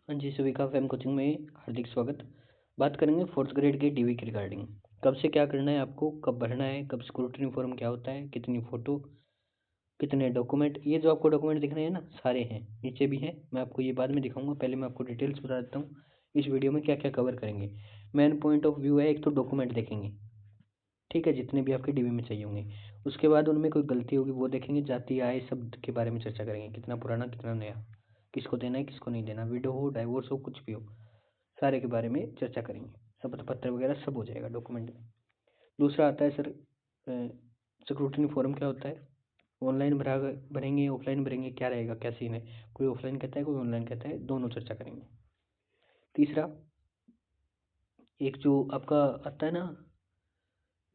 हाँ जी, सभी का फैम कोचिंग में हार्दिक स्वागत। बात करेंगे फोर्थ ग्रेड के डीवी की रिगार्डिंग। कब से क्या करना है आपको, कब भरना है, कब स्क्रूटनी फॉर्म क्या होता है, कितनी फ़ोटो, कितने डॉक्यूमेंट। ये जो आपको डॉक्यूमेंट दिख रहे हैं ना, सारे हैं, नीचे भी हैं। मैं आपको ये बाद में दिखाऊंगा, पहले मैं आपको डिटेल्स बता देता हूँ इस वीडियो में क्या क्या कवर करेंगे। मेन पॉइंट ऑफ व्यू है, एक तो डॉक्यूमेंट देखेंगे, ठीक है, जितने भी आपके डीवी में चाहिए होंगे। उसके बाद उनमें कोई गलती होगी वो देखेंगे, जाति आय सब के बारे में चर्चा करेंगे, कितना पुराना कितना नया, किसको देना है किसको नहीं देना, विडो हो डाइवोर्स हो कुछ भी हो, सारे के बारे में चर्चा करेंगे। शपथ पत्र वगैरह सब हो जाएगा डॉक्यूमेंट में। दूसरा आता है सर, स्क्रूटनी फॉर्म क्या होता है, ऑनलाइन भरेंगे ऑफलाइन भरेंगे, क्या रहेगा क्या सीन है। कोई ऑफलाइन कहता है कोई ऑनलाइन कहता है, दोनों चर्चा करेंगे। तीसरा, एक जो आपका आता है ना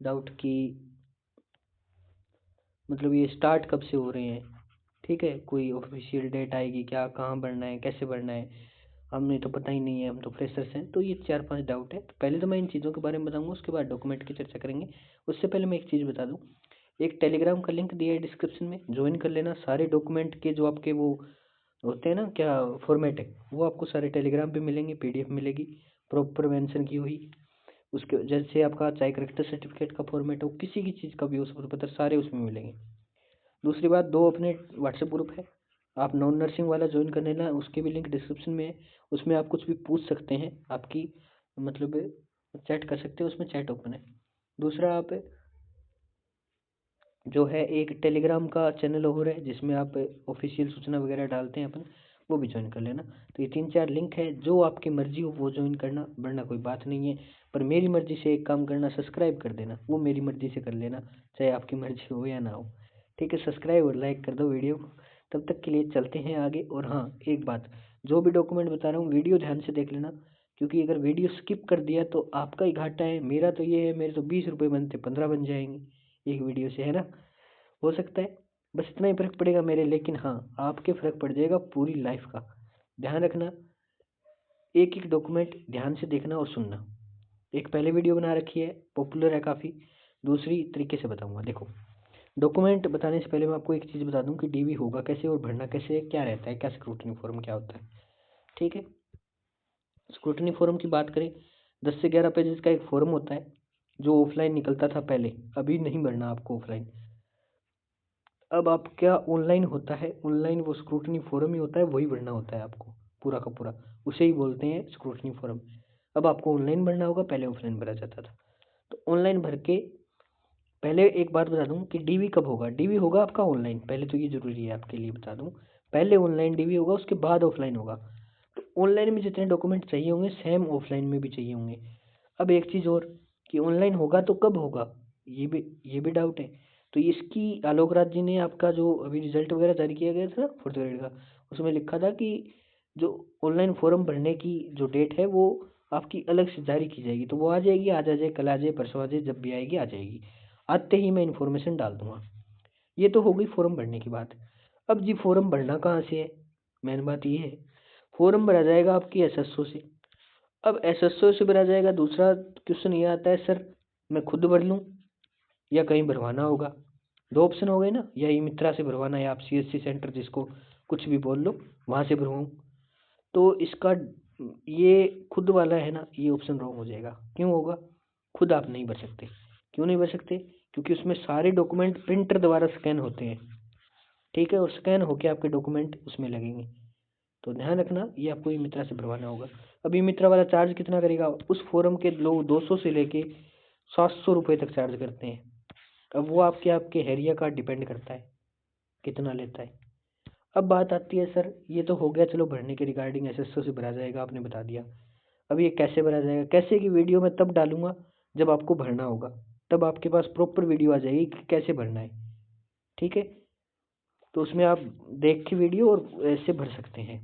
डाउट की, मतलब ये स्टार्ट कब से हो रहे हैं, ठीक है, कोई ऑफिशियल डेट आएगी क्या, कहाँ भरना है कैसे भरना है, हमें तो पता ही नहीं है, हम तो फ्रेशर्स हैं। तो ये 4-5 डाउट है। तो पहले तो मैं इन चीज़ों के बारे में बताऊंगा, उसके बाद डॉक्यूमेंट की चर्चा करेंगे। उससे पहले मैं एक चीज़ बता दूं, एक टेलीग्राम का लिंक दिया है डिस्क्रिप्शन में, ज्वाइन कर लेना। सारे डॉक्यूमेंट के जो आपके वो होते हैं ना, क्या फॉर्मेट है, वो आपको सारे टेलीग्राम पे मिलेंगे, पीडीएफ मिलेगी प्रॉपर मेंशन की हुई। उसके जैसे आपका चाहे करेक्टर सर्टिफिकेट का फॉर्मेट हो, किसी की चीज़ का भी हो, सब पत्र सारे उसमें मिलेंगे। दूसरी बात, 2 अपने व्हाट्सएप ग्रुप है, आप नॉन नर्सिंग वाला ज्वाइन कर लेना, उसके भी लिंक डिस्क्रिप्शन में है। उसमें आप कुछ भी पूछ सकते हैं, आपकी मतलब चैट कर सकते हैं, उसमें चैट ओपन है। दूसरा, आप जो है एक टेलीग्राम का चैनल और है, जिसमें आप ऑफिशियल सूचना वगैरह डालते हैं अपन, वो भी ज्वाइन कर लेना। तो ये 3-4 लिंक है, जो आपकी मर्जी हो वो ज्वाइन करना, वरना कोई बात नहीं है। पर मेरी मर्जी से एक काम करना, सब्सक्राइब कर देना, वो मेरी मर्जी से कर लेना, चाहे आपकी मर्जी हो या ना हो। ठीक है, सब्सक्राइब और लाइक कर दो वीडियो को। तब तक के लिए चलते हैं आगे। और हाँ, एक बात, जो भी डॉक्यूमेंट बता रहा हूँ वीडियो ध्यान से देख लेना, क्योंकि अगर वीडियो स्किप कर दिया तो आपका ही घाटा है। मेरा तो ये है, मेरे तो 20 रुपये बनते 15 बन जाएंगे एक वीडियो से, है ना। हो सकता है बस इतना ही फर्क पड़ेगा मेरे, लेकिन हाँ आपके फर्क पड़ जाएगा पूरी लाइफ का। ध्यान रखना, एक एक डॉक्यूमेंट ध्यान से देखना और सुनना। एक पहले वीडियो बना रखी है, पॉपुलर है काफ़ी, दूसरी तरीके से बताऊंगा। देखो, डॉक्यूमेंट बताने से पहले मैं आपको एक चीज़ बता दूं कि डीवी होगा कैसे और भरना कैसे है, क्या रहता है, क्या स्क्रूटनी फॉर्म क्या होता है। ठीक है, स्क्रूटनी फॉर्म की बात करें, 10 से 11 पेजेस का एक फॉर्म होता है, जो ऑफलाइन निकलता था पहले, अभी नहीं भरना आपको ऑफलाइन। अब आप क्या, ऑनलाइन होता है, ऑनलाइन वो स्क्रूटनी फॉर्म ही होता है, वही भरना होता है आपको पूरा का पूरा, उसे ही बोलते हैं स्क्रूटनी फॉर्म। अब आपको ऑनलाइन भरना होगा, पहले ऑफलाइन भरा जाता था। तो ऑनलाइन भर के, पहले एक बात बता दूं कि डीवी कब होगा। डीवी होगा आपका ऑनलाइन, पहले तो ये जरूरी है आपके लिए बता दूं, पहले ऑनलाइन डीवी होगा, उसके बाद ऑफलाइन होगा। तो ऑनलाइन में जितने डॉक्यूमेंट चाहिए होंगे सेम ऑफलाइन में भी चाहिए होंगे। अब एक चीज़ और, कि ऑनलाइन होगा तो कब होगा, ये भी डाउट है। तो इसकी आलोक राज जी ने, आपका जो अभी रिजल्ट वगैरह जारी किया गया था ना फोर्थ ग्रेड का, उसमें लिखा था कि जो ऑनलाइन फॉर्म भरने की जो डेट है वो आपकी अलग से जारी की जाएगी। तो वो आ जाएगी, आज आ जाए, कल आ जाए, परसों आ जाए, जब भी आएगी आ जाएगी। आते ही मैं इन्फॉर्मेशन डाल दूंगा। ये तो हो गई फॉर्म भरने की बात। अब जी फॉर्म भरना कहाँ से है, मेन बात ये है, फॉर्म भरा जाएगा आपकी एसएसओ से। अब एसएसओ से भरा जाएगा। दूसरा क्वेश्चन ये आता है, सर मैं खुद भर लूँ या कहीं भरवाना होगा। दो ऑप्शन हो गए ना, या ई मित्रा से भरवाना, या आप सीएससी सेंटर, जिसको कुछ भी बोल लो, वहाँ से भरवाऊँ। तो इसका ये खुद वाला है ना, ये ऑप्शन रॉन्ग हो जाएगा। क्यों होगा, खुद आप नहीं भर सकते। क्यों नहीं भर सकते, क्योंकि उसमें सारे डॉक्यूमेंट प्रिंटर द्वारा स्कैन होते हैं, ठीक है, और स्कैन होके आपके डॉक्यूमेंट उसमें लगेंगे। तो ध्यान रखना, ये आपको ई मित्रा से भरवाना होगा। अब ई मित्रा वाला चार्ज कितना करेगा, उस फॉर्म के लोग 200 से लेके 700 रुपये तक चार्ज करते हैं। अब वो आपके आपके एरिया का डिपेंड करता है कितना लेता है। अब बात आती है, सर ये तो हो गया, चलो भरने के रिगार्डिंग, एसएसओ से भरा जाएगा, आपने बता दिया। अब ये कैसे भरा जाएगा, कैसे की वीडियो मैं तब डालूंगा जब आपको भरना होगा, तब आपके पास प्रॉपर वीडियो आ जाएगी कि कैसे भरना है। ठीक है, तो उसमें आप देख के वीडियो और ऐसे भर सकते हैं।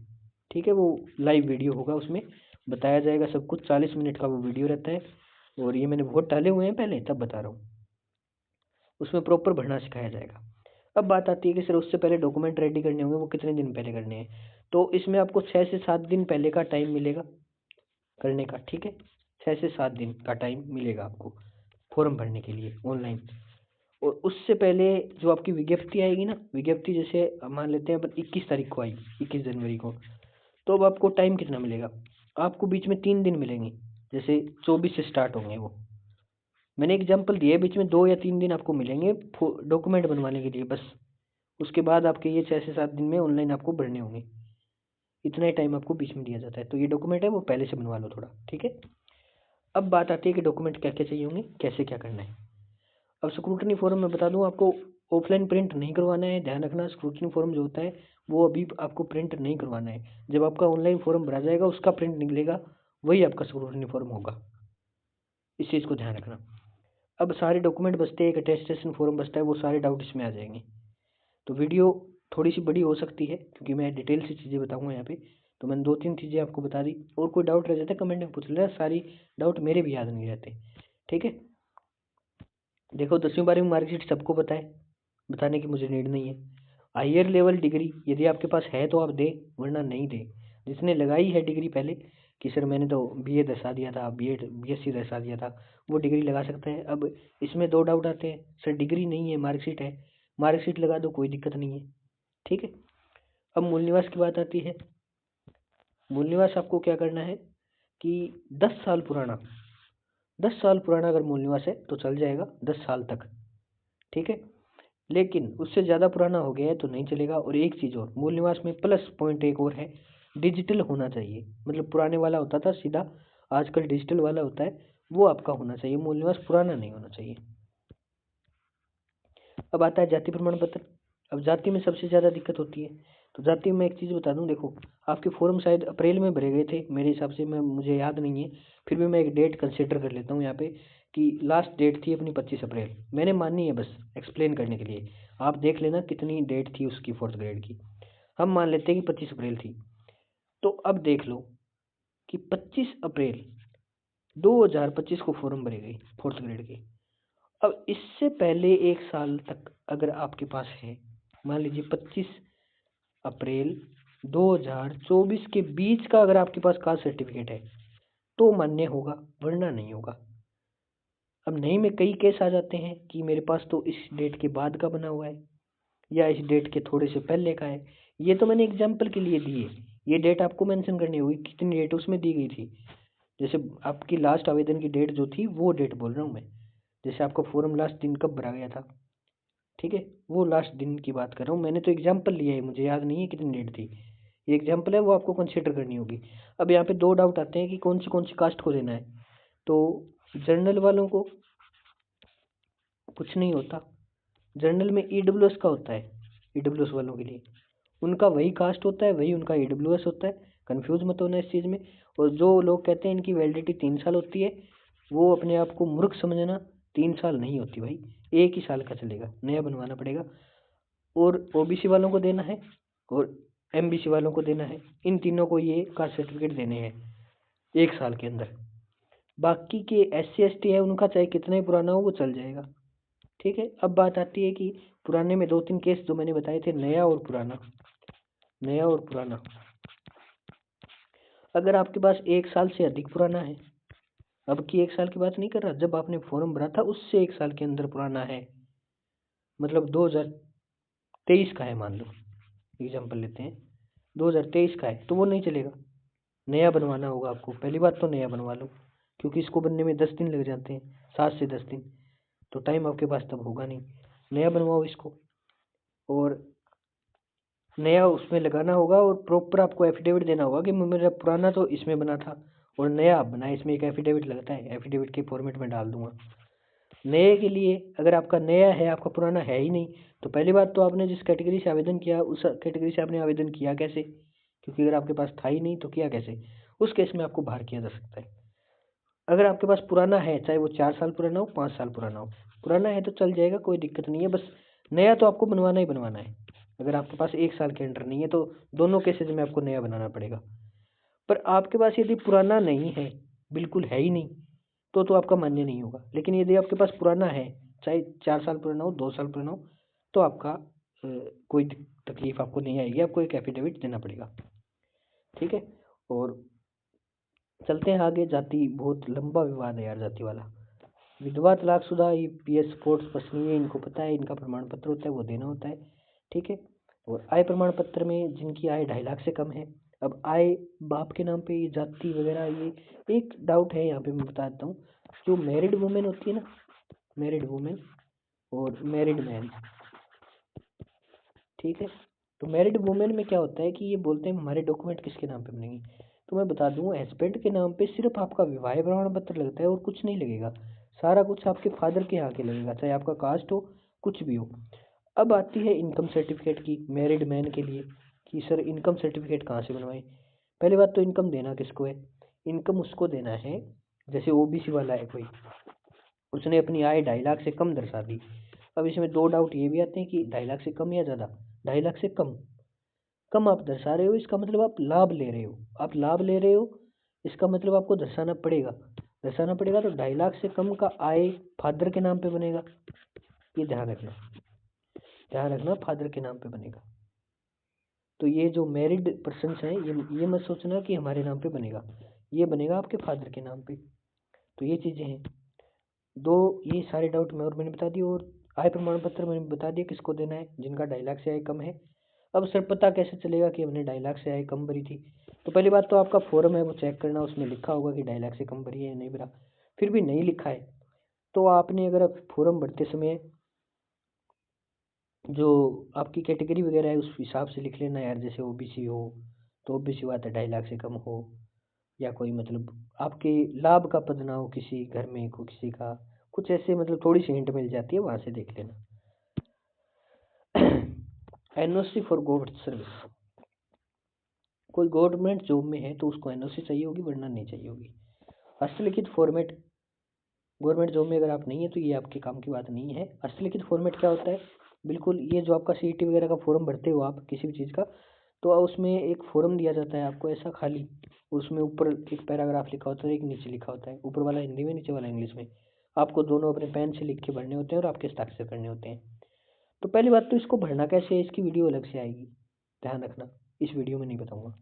ठीक है, वो लाइव वीडियो होगा, उसमें बताया जाएगा सब कुछ, 40 मिनट का वो वीडियो रहता है। और ये मैंने बहुत डाले हुए हैं पहले, तब बता रहा हूँ, उसमें प्रॉपर भरना सिखाया जाएगा। अब बात आती है कि सर उससे पहले डॉक्यूमेंट रेडी करने होंगे, वो कितने दिन पहले करने हैं। तो इसमें आपको 6 से 7 दिन पहले का टाइम मिलेगा करने का। ठीक है, 6 से 7 दिन का टाइम मिलेगा आपको फॉर्म भरने के लिए ऑनलाइन। और उससे पहले जो आपकी विज्ञप्ति आएगी ना, विज्ञप्ति जैसे मान लेते हैं अपन 21 तारीख को आई, 21 जनवरी को, तो अब आपको टाइम कितना मिलेगा? आपको बीच में 3 दिन मिलेंगे, जैसे 24 से स्टार्ट होंगे वो। मैंने एग्जांपल दिया है, बीच में 2 या 3 दिन आपको मिलेंगे डॉक्यूमेंट बनवाने के लिए बस। उसके बाद आपके ये 6 से 7 दिन में ऑनलाइन आपको भरने होंगे। इतना ही टाइम आपको बीच में दिया जाता है। तो ये डॉक्यूमेंट है वो पहले से बनवा लो थोड़ा, ठीक है। अब बात आती है कि डॉक्यूमेंट क्या क्या चाहिए होंगे, कैसे क्या करना है। अब स्क्रूटनी फॉर्म में बता दूं आपको, ऑफलाइन प्रिंट नहीं करवाना है, ध्यान रखना। स्क्रूटनी फॉर्म जो होता है वो अभी आपको प्रिंट नहीं करवाना है। जब आपका ऑनलाइन फॉर्म भरा जाएगा उसका प्रिंट निकलेगा, वही आपका स्क्रूटनी फॉर्म होगा। इस चीज़ को ध्यान रखना। अब सारे डॉक्यूमेंट बचते हैं, एक अटेस्टेशन फॉर्म बचता है, वो सारे डाउट इसमें आ जाएंगे। तो वीडियो थोड़ी सी बड़ी हो सकती है क्योंकि मैं डिटेल से चीज़ें बताऊंगा यहाँ पे। तो मैंने 2-3 चीज़ें आपको बता दी, और कोई डाउट रह जाता है कमेंट में पूछ लेना, सारी डाउट मेरे भी याद नहीं रहते, ठीक है। देखो 10वीं 12वीं मार्कशीट सबको पता है, बताने की मुझे नीड नहीं है। हायर लेवल डिग्री यदि आपके पास है तो आप दे, वरना नहीं दे। जिसने लगाई है डिग्री पहले कि सर मैंने तो बीए दर्शा दिया था, बीएड बीएससी दर्शा दिया था, वो डिग्री लगा सकता है। अब इसमें 2 डाउट आते हैं, सर डिग्री नहीं है मार्कशीट है, मार्कशीट लगा दो, कोई दिक्कत नहीं है, ठीक है। अब मूल निवास की बात आती है। मूल निवास आपको क्या करना है कि 10 साल पुराना, 10 साल पुराना अगर मूल निवास है तो चल जाएगा 10 साल तक, ठीक है। लेकिन उससे ज़्यादा पुराना हो गया है तो नहीं चलेगा। और एक चीज़ और, मूल निवास में प्लस पॉइंट एक और है, डिजिटल होना चाहिए। मतलब पुराने वाला होता था सीधा, आजकल डिजिटल वाला होता है, वो आपका होना चाहिए। मूल निवास पुराना नहीं होना चाहिए। अब आता है जाति प्रमाण पत्र। अब जाति में सबसे ज़्यादा दिक्कत होती है। तो जाति में एक चीज़ बता दूं, देखो आपके फॉर्म शायद अप्रैल में भरे गए थे मेरे हिसाब से, मैं मुझे याद नहीं है, फिर भी मैं एक डेट कंसिडर कर लेता हूँ यहाँ पे कि लास्ट डेट थी अपनी 25 अप्रैल। मैंने मानी है बस एक्सप्लेन करने के लिए, आप देख लेना कितनी डेट थी उसकी 4th ग्रेड की। हम मान लेते हैं कि 25 अप्रैल थी। तो अब देख लो कि 25 अप्रैल 2025 को फॉर्म भरे गई 4th ग्रेड की। अब इससे पहले 1 साल तक अगर आपके पास है, मान लीजिए 25 अप्रैल 2024 के बीच का अगर आपके पास कास्ट सर्टिफिकेट है तो मान्य होगा, वरना नहीं होगा। अब नहीं में कई केस आ जाते हैं कि मेरे पास तो इस डेट के बाद का बना हुआ है या इस डेट के थोड़े से पहले का है। ये तो मैंने एग्जाम्पल के लिए दी है, ये डेट आपको मेंशन करनी होगी, कितनी डेट उसमें दी गई थी। जैसे आपकी लास्ट आवेदन की डेट जो थी वो डेट बोल रहा हूँ मैं। जैसे आपका फॉर्म लास्ट दिन कब भरा गया था, ठीक है, वो लास्ट दिन की बात कर रहा हूँ। मैंने तो एग्जाम्पल लिया है, मुझे याद नहीं है कितनी डेट थी। ये एग्जाम्पल है, वो आपको कंसिडर करनी होगी। अब यहाँ पे 2 डाउट आते हैं कि कौन सी कास्ट को देना है। तो जनरल वालों को कुछ नहीं होता, जनरल में ईडब्ल्यूएस का होता है। ईडब्ल्यूएस वालों के लिए उनका वही कास्ट होता है, वही उनका ईडब्ल्यूएस होता है, कंफ्यूज मत होना इस चीज़ में। और जो लोग कहते हैं इनकी वैलिडिटी 3 साल होती है, वो अपने आप को मूर्ख समझना, 3 साल नहीं होती भाई, 1 ही साल का चलेगा, नया बनवाना पड़ेगा। और ओबीसी वालों को देना है और एमबीसी वालों को देना है, इन तीनों को ये कास्ट सर्टिफिकेट देने हैं 1 साल के अंदर। बाकी के SC ST है उनका चाहे कितना ही पुराना हो वो चल जाएगा, ठीक है। अब बात आती है कि पुराने में 2-3 केस जो मैंने बताए थे, नया और पुराना। नया और पुराना, अगर आपके पास 1 साल से अधिक पुराना है, अब की 1 साल की बात नहीं कर रहा, जब आपने फॉर्म भरा था उससे 1 साल के अंदर पुराना है, मतलब 2023 का है मान लो, एग्जाम्पल लेते हैं 2023 का है, तो वो नहीं चलेगा, नया बनवाना होगा आपको। पहली बात तो नया बनवा लो, क्योंकि इसको बनने में 10 दिन लग जाते हैं, 7 से 10 दिन, तो टाइम आपके पास तब होगा नहीं। नया बनवाओ इसको, और नया उसमें लगाना होगा, और प्रॉपर आपको एफिडेविट देना होगा कि मेरा पुराना तो इसमें बना था और नया आप बनाए। इसमें एक एफिडेविट लगता है, एफिडेविट के फॉर्मेट में डाल दूंगा। नए के लिए अगर आपका नया है, आपका पुराना है ही नहीं, तो पहली बात तो आपने जिस कैटेगरी से आवेदन किया उस कैटेगरी से आपने आवेदन किया कैसे, क्योंकि अगर आपके पास था ही नहीं तो किया कैसे। उस केस में आपको बाहर किया जा सकता है। अगर आपके पास पुराना है, चाहे वो 4 साल पुराना हो, 5 साल पुराना हो, पुराना है तो चल जाएगा, कोई दिक्कत नहीं है। बस नया तो आपको बनवाना ही बनवाना है। अगर आपके पास 1 साल के अंडर नहीं है तो दोनों केसेज में आपको नया बनाना पड़ेगा। पर आपके पास यदि पुराना नहीं है, बिल्कुल है ही नहीं, तो आपका मान्य नहीं होगा। लेकिन यदि आपके पास पुराना है, चाहे 4 साल पुराना हो, 2 साल पुराना हो, तो आपका कोई तकलीफ आपको नहीं आएगी, आपको एक एफिडेविट देना पड़ेगा, ठीक है। और चलते हैं आगे। जाति बहुत लंबा विवाद है यार, जाति वाला। विधवा तलाकशुदा EPS कोर्स पसनीय, इनको पता है, इनका प्रमाण पत्र होता है वो देना होता है, ठीक है। और आय प्रमाण पत्र में जिनकी आय 2.5 लाख से कम है अब आय बाप के नाम पे, ये जाति वगैरह, ये एक डाउट है यहाँ पे मैं बता देता हूँ। जो मैरिड वुमेन होती है ना, मैरिड वुमेन और मैरिड मैन, ठीक है। तो मैरिड वुमेन में क्या होता है कि ये बोलते हैं हमारे डॉक्यूमेंट किसके नाम पे बनेंगे। तो मैं बता दूं, हस्बैंड के नाम पे सिर्फ आपका विवाह प्रमाण पत्र लगता है और कुछ नहीं लगेगा। सारा कुछ आपके फादर के यहाँ के लगेगा, चाहे आपका कास्ट हो, कुछ भी हो। अब आती है इनकम सर्टिफिकेट की मैरिड मैन के लिए, कि सर इनकम सर्टिफिकेट कहाँ से बनवाएं। पहली बात तो इनकम देना किसको है? इनकम उसको देना है, जैसे ओबीसी वाला है कोई, उसने अपनी आय 2.5 लाख से कम दर्शा दी। अब इसमें दो डाउट ये भी आते हैं कि 2.5 लाख से कम या ज़्यादा। 2.5 लाख से कम, कम आप दर्शा रहे हो, इसका मतलब आप लाभ ले रहे हो, आप लाभ ले रहे हो, इसका मतलब आपको दर्शाना पड़ेगा। दर्शाना पड़ेगा तो 2.5 लाख से कम का आय फादर के नाम पे बनेगा, ये ध्यान रखना, ध्यान रखना, फादर के नाम पे बनेगा। तो ये जो मैरिड पर्सन्स हैं, ये मत सोचना कि हमारे नाम पे बनेगा, ये बनेगा आपके फादर के नाम पे। तो ये चीज़ें हैं दो, ये सारे डाउट मैंने बता दिए। और आय प्रमाण पत्र मैंने बता दिया किसको देना है, जिनका 2.5 लाख से आय कम है। अब सर पता कैसे चलेगा कि हमने 2.5 लाख से आय कम भरी थी? तो पहली बात तो आपका फॉर्म है वो चेक करना, उसमें लिखा होगा कि 2.5 लाख से कम भरी है या नहीं भरा। फिर भी नहीं लिखा है तो आपने, अगर फॉर्म भरते समय जो आपकी कैटेगरी वगैरह है उस हिसाब से लिख लेना यार। जैसे ओबीसी हो तो ओबीसी हुआ था 2.5 लाख से कम हो, या कोई मतलब आपके लाभ का पद ना हो किसी घर में को किसी का, कुछ ऐसे मतलब थोड़ी सी हिंट मिल जाती है, वहाँ से देख लेना। एनओसी फॉर गवर्नमेंट सर्विस, कोई गवर्नमेंट जॉब में है तो उसको एनओसी चाहिए होगी, वरना नहीं चाहिए होगी। हस्तलिखित फॉर्मेट, गवर्नमेंट जॉब में अगर आप नहीं है तो ये आपके काम की बात नहीं है। हस्तलिखित फॉर्मेट क्या होता है? बिल्कुल, ये जो आपका सीईटी वगैरह का फॉर्म भरते हो आप किसी भी चीज़ का, तो उसमें एक फॉर्म दिया जाता है आपको ऐसा खाली, उसमें ऊपर एक पैराग्राफ लिखा होता है, एक नीचे लिखा होता है, ऊपर वाला हिंदी में, नीचे वाला इंग्लिश में। आपको दोनों अपने पेन से लिख के भरने होते हैं और आपके हस्ताक्षर करने होते हैं। तो पहली बात तो इसको भरना कैसे है, इसकी वीडियो अलग से आएगी, ध्यान रखना, इस वीडियो में नहीं बताऊंगा।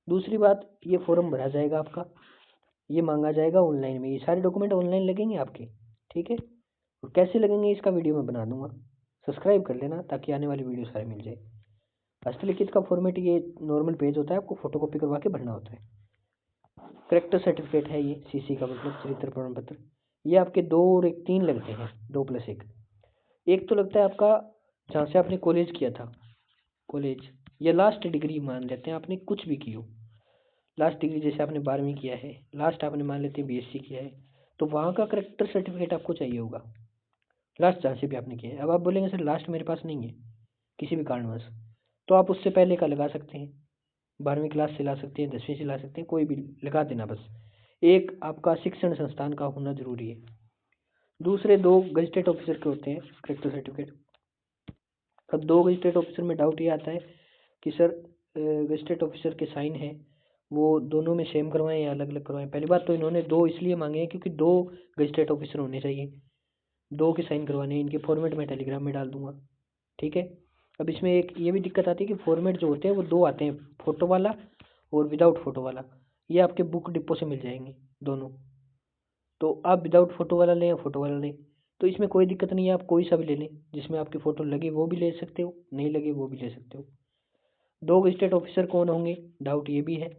दूसरी बात, ये फॉर्म भरा जाएगा आपका, ये मांगा जाएगा ऑनलाइन में, ये सारे डॉक्यूमेंट ऑनलाइन लगेंगे आपके, ठीक है। और कैसे लगेंगे इसका वीडियो मैं बना दूंगा, सब्सक्राइब कर लेना ताकि आने वाली वीडियो सारी मिल जाए। हस्तलिखित का फॉर्मेट ये नॉर्मल पेज होता है, आपको फोटो कॉपी करवा के भरना होता है। करेक्टर सर्टिफिकेट है ये, सीसी का मतलब चरित्र प्रमाण पत्र, ये आपके 2 और 1 3 लगते हैं, 2+1। एक तो लगता है आपका जहाँ से आपने कॉलेज किया था, कॉलेज या लास्ट डिग्री मान लेते हैं आपने कुछ भी की हो, लास्ट डिग्री जैसे आपने 12वीं किया है, लास्ट आपने मान लेते हैं बीएससी किया है, तो वहाँ का करेक्टर सर्टिफिकेट आपको चाहिए होगा, लास्ट जहाँ से भी आपने किया है। अब आप बोलेंगे सर लास्ट मेरे पास नहीं है किसी भी कारणवश, तो आप उससे पहले का लगा सकते हैं, 12वीं क्लास से ला सकते हैं, 10वीं से ला सकते हैं, कोई भी लगा देना बस। एक आपका शिक्षण संस्थान का होना जरूरी है। दूसरे 2 गजटेड ऑफिसर के होते हैं करेक्टर सर्टिफिकेट। अब 2 गजटेड ऑफिसर में डाउट ये आता है कि सर गजटेड ऑफिसर के साइन है वो दोनों में सेम करवाएं या अलग अलग करवाएं। पहली बात तो इन्होंने 2 इसलिए मांगे हैं क्योंकि 2 गजटेड ऑफिसर होने चाहिए, 2 के साइन करवाने हैं। इनके फॉर्मेट मैं टेलीग्राम में डाल दूंगा, ठीक है। अब इसमें एक ये भी दिक्कत आती है कि फॉर्मेट जो होते हैं वो 2 आते हैं, फोटो वाला और विदाउट फोटो वाला। ये आपके बुक डिपो से मिल जाएंगे दोनों, तो आप विदाउट फोटो वाला लें या फोटो वाला लें तो इसमें कोई दिक्कत नहीं है, आप कोई सा भी ले लें, जिसमें आपकी फ़ोटो लगे वो भी ले सकते हो, नहीं लगे वो भी ले सकते हो। 2 गज़टेड ऑफिसर कौन होंगे, डाउट ये भी है।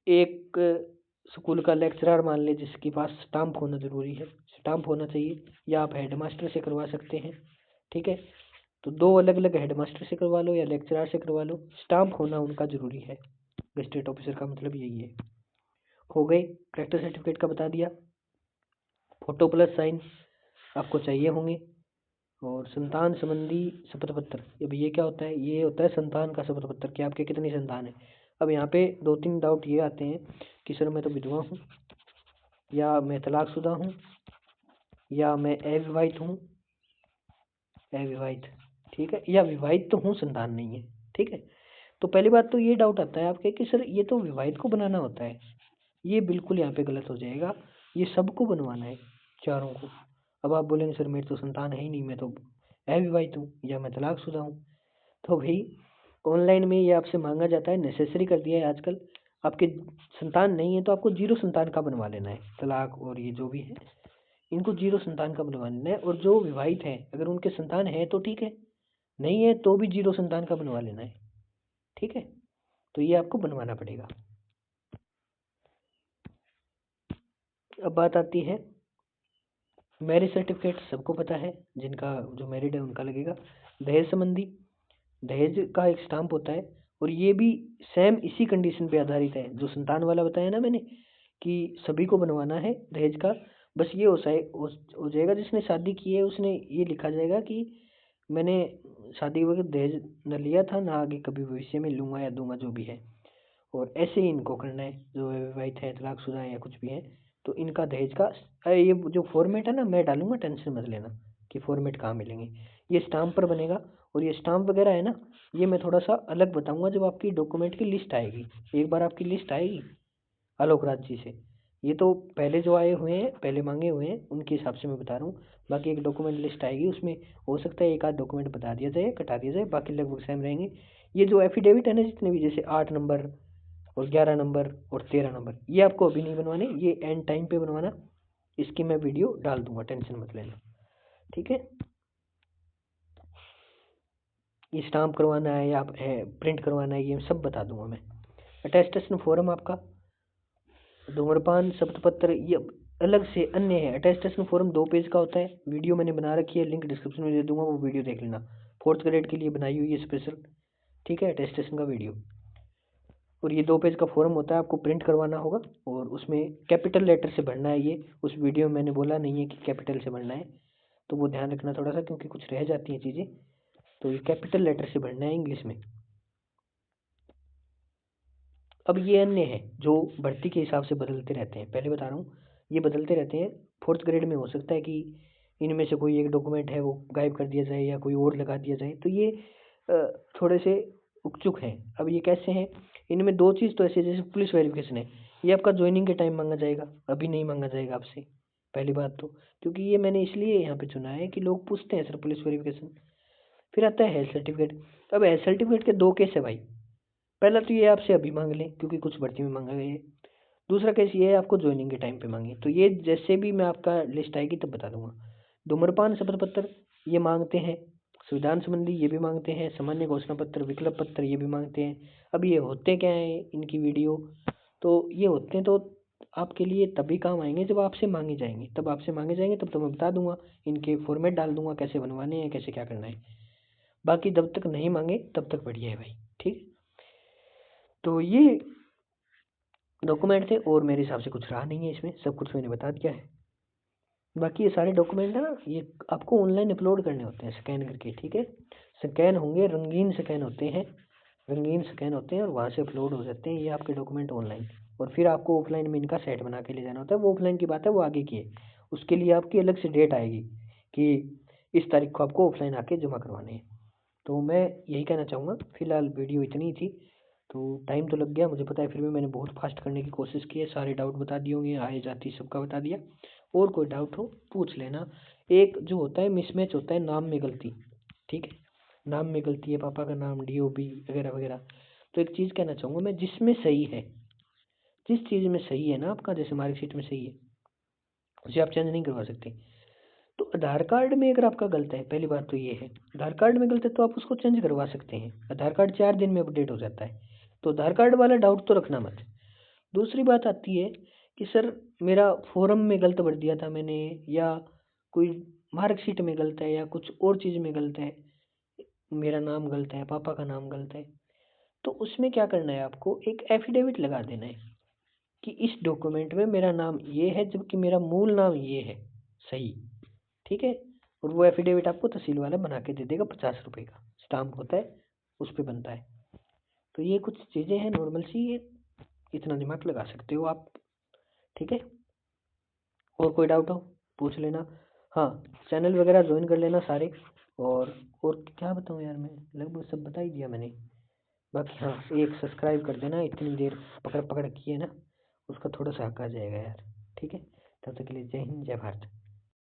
एक स्कूल का लेक्चरर मान ले जिसके पास स्टाम्प होना ज़रूरी है, स्टाम्प होना चाहिए, या आप हेडमास्टर से करवा सकते हैं, ठीक है। तो 2 अलग अलग हेडमास्टर से करवा लो या लेक्चरर से करवा लो, स्टाम्प होना उनका ज़रूरी है। गज़टेड ऑफिसर का मतलब यही है। हो गए, करेक्टर सर्टिफिकेट का बता दिया। फोटो प्लस साइन आपको चाहिए होंगे। और संतान संबंधी शपथ पत्र, अब ये क्या होता है? ये होता है संतान का शपथ पत्र कि आपके कितनी संतान है। अब यहाँ पे 2-3 डाउट ये आते हैं कि सर मैं तो विधवा हूँ, या मैं तलाकशुदा हूँ, या मैं अविवाहित हूँ, अविवाहित, ठीक है, या विवाहित तो हूँ संतान नहीं है, ठीक है। तो पहली बात तो ये डाउट आता है आपके कि सर ये तो विवाहित को बनाना होता है, ये बिल्कुल यहाँ पे गलत हो जाएगा, ये सबको बनवाना है, चारों को। अब आप बोलेंगे सर मेरी तो संतान है ही नहीं, मैं तो अविवाहित हूँ या मैं तलाकशुदा हूँ, तो भाई ऑनलाइन में ये आपसे मांगा जाता है, नेसेसरी कर दिया है आजकल। आपके संतान नहीं है तो आपको 0 संतान का बनवा लेना है, तलाक और ये जो भी है इनको 0 संतान का बनवा लेना है। और जो विवाहित हैं अगर उनके संतान है तो ठीक है, नहीं है तो भी 0 संतान का बनवा लेना है, ठीक है। तो ये आपको बनवाना पड़ेगा। अब बात आती है मैरिज सर्टिफिकेट, सबको पता है, जिनका जो मैरिड है उनका लगेगा। दहेज संबंधी, दहेज का एक स्टाम्प होता है, और ये भी सेम इसी कंडीशन पे आधारित है जो संतान वाला बताया ना मैंने, कि सभी को बनवाना है दहेज का। बस ये हो जाएगा जिसने शादी की है उसने ये लिखा जाएगा कि मैंने शादी वगैरह दहेज न लिया था, ना आगे कभी भविष्य में लूँगा या दूंगा, जो भी है। और ऐसे ही इनको करना है जो विवाहित है, तलाकशुदा है या कुछ भी है, तो इनका दहेज का ये जो फॉर्मेट है ना मैं डालूंगा, टेंशन मत लेना कि फॉर्मेट कहाँ मिलेंगे। ये स्टाम्प पर बनेगा, और ये स्टाम्प वगैरह है ना, ये मैं थोड़ा सा अलग बताऊंगा जब आपकी डॉक्यूमेंट की लिस्ट आएगी। एक बार आपकी लिस्ट आएगी आलोक राज जी से, ये तो पहले जो आए हुए हैं, पहले मांगे हुए हैं, उनके हिसाब से मैं बता रहा हूँ। बाकी एक डॉक्यूमेंट लिस्ट आएगी, उसमें हो सकता है एक आध डॉक्यूमेंट बता दिया जाए, कटा दिया जाए, बाकी लगभग सेम रहेंगे। ये जो एफिडेविट है ना, जितने भी, जैसे 8 नंबर और 11 नंबर और 13 नंबर, ये आपको अभी नहीं बनवाने, ये एंड टाइम पे बनवाना। इसकी मैं वीडियो डाल दूंगा, टेंशन मत लेना, ठीक है। ये स्टाम्प करवाना है या प्रिंट करवाना है, ये सब बता दूंगा मैं। अटेस्टेशन फॉर्म आपका, धूम्रपान शपथपत्र, ये अलग से अन्य है। अटेस्टेशन फॉर्म 2 पेज का होता है, वीडियो मैंने बना रखी है, लिंक डिस्क्रिप्शन में दे दूंगा, वो वीडियो देख लेना। 4th ग्रेड के लिए बनाई हुई है स्पेशल, ठीक है, अटेस्टेशन का वीडियो। और ये 2 पेज का फॉर्म होता है, आपको प्रिंट करवाना होगा, और उसमें कैपिटल लेटर से भरना है। ये उस वीडियो में मैंने बोला नहीं है कि कैपिटल से भरना है, तो वो ध्यान रखना थोड़ा सा, क्योंकि कुछ रह जाती हैं चीज़ें। तो ये कैपिटल लेटर से भरना है इंग्लिश में। अब ये अन्य है जो भर्ती के हिसाब से बदलते रहते हैं, पहले बता रहा हूँ, ये बदलते रहते हैं। 4th ग्रेड में हो सकता है कि इनमें से कोई एक डॉक्यूमेंट है वो गायब कर दिया जाए या कोई और लगा दिया जाए, तो ये थोड़े से उकचुक हैं। अब ये कैसे हैं, इनमें 2 चीज़ तो ऐसे, जैसे पुलिस वेरिफिकेशन है, ये आपका ज्वाइनिंग के टाइम मांगा जाएगा, अभी नहीं मांगा जाएगा आपसे, पहली बात तो। क्योंकि ये मैंने इसलिए यहाँ पे चुना है कि लोग पूछते हैं सर पुलिस वेरिफिकेशन। फिर आता है हेल्थ सर्टिफिकेट। अब हेल्थ सर्टिफिकेट के 2 केस है भाई। पहला तो ये आपसे अभी मांग लें क्योंकि कुछ भर्ती में मांगा गया है। दूसरा केस ये है आपको ज्वाइनिंग के टाइम पे मांगे, तो ये जैसे भी मैं आपका लिस्ट आएगी तब बता दूंगा। धूम्रपान शपथ पत्र ये मांगते हैं, संविधान संबंधी ये भी मांगते हैं, सामान्य घोषणा पत्र, विकल्प पत्र ये भी मांगते हैं। अब ये होते क्या है इनकी वीडियो, तो ये होते हैं तो आपके लिए तभी काम आएंगे जब आपसे मांगे जाएंगे, तब आपसे मांगे जाएंगे तब तो मैं बता दूंगा, इनके फॉर्मेट डाल दूंगा, कैसे बनवाने हैं, कैसे क्या करना है। बाकी जब तक नहीं मांगे तब तक बढ़िया है भाई, ठीक। तो ये डॉक्यूमेंट थे, और मेरे हिसाब से कुछ रहा नहीं है इसमें, सब कुछ मैंने बता दिया है। बाकी ये सारे डॉक्यूमेंट है ना, ये आपको ऑनलाइन अपलोड करने होते हैं स्कैन करके, ठीक है। स्कैन होंगे, रंगीन स्कैन होते हैं, रंगीन स्कैन होते हैं, और वहाँ से अपलोड हो जाते हैं ये आपके डॉक्यूमेंट ऑनलाइन। और फिर आपको ऑफलाइन में इनका सेट बना के ले जाना होता है, वो ऑफलाइन की बात है, वो आगे की है। उसके लिए आपकी अलग से डेट आएगी कि इस तारीख को आपको ऑफलाइन आके जमा करवाने हैं। तो मैं यही कहना चाहूँगा, फिलहाल वीडियो इतनी ही थी। तो टाइम तो लग गया मुझे पता है, फिर भी मैंने बहुत फास्ट करने की कोशिश की है, सारे डाउट बता दिए होंगे, आए जाती सबका बता दिया। और कोई डाउट हो पूछ लेना। एक जो होता है मिसमैच होता है नाम में गलती, ठीक है, नाम में गलती है, पापा का नाम DOB वगैरह वगैरह। तो एक चीज़ कहना चाहूँगा मैं, जिसमें सही है, जिस चीज़ में सही है ना आपका, जैसे मार्कशीट में सही है, उसे आप चेंज नहीं करवा सकते। तो आधार कार्ड में अगर आपका गलत है, पहली बात तो ये है, आधार कार्ड में गलत है तो आप उसको चेंज करवा सकते हैं, आधार कार्ड 4 दिन में अपडेट हो जाता है, तो आधार कार्ड वाला डाउट तो रखना मत। दूसरी बात आती है कि सर मेरा फॉर्म में गलत भर दिया था मैंने, या कोई मार्कशीट में गलत है, या कुछ और चीज़ में गलत है, मेरा नाम गलत है, पापा का नाम गलत है, तो उसमें क्या करना है, आपको एक एफिडेविट लगा देना है कि इस डॉक्यूमेंट में मेरा नाम ये है जबकि मेरा मूल नाम ये है, सही, ठीक है। और वो एफिडेविट आपको तहसील वाला बना के दे देगा, 50 रुपये का स्टाम्प होता है, उस पर बनता है। तो ये कुछ चीज़ें हैं नॉर्मल सी, ये इतना दिमाग लगा सकते हो आप, ठीक है। और कोई डाउट हो पूछ लेना। हाँ, चैनल वगैरह ज्वाइन कर लेना सारे। और क्या बताऊँ यार, मैं लगभग सब बता ही दिया मैंने। बाकी हाँ, एक सब्सक्राइब कर देना, इतनी देर पकड़ पकड़ की है ना, उसका थोड़ा सा हक आ जाएगा यार, ठीक है। तब तक के लिए जय हिंद, जय भारत।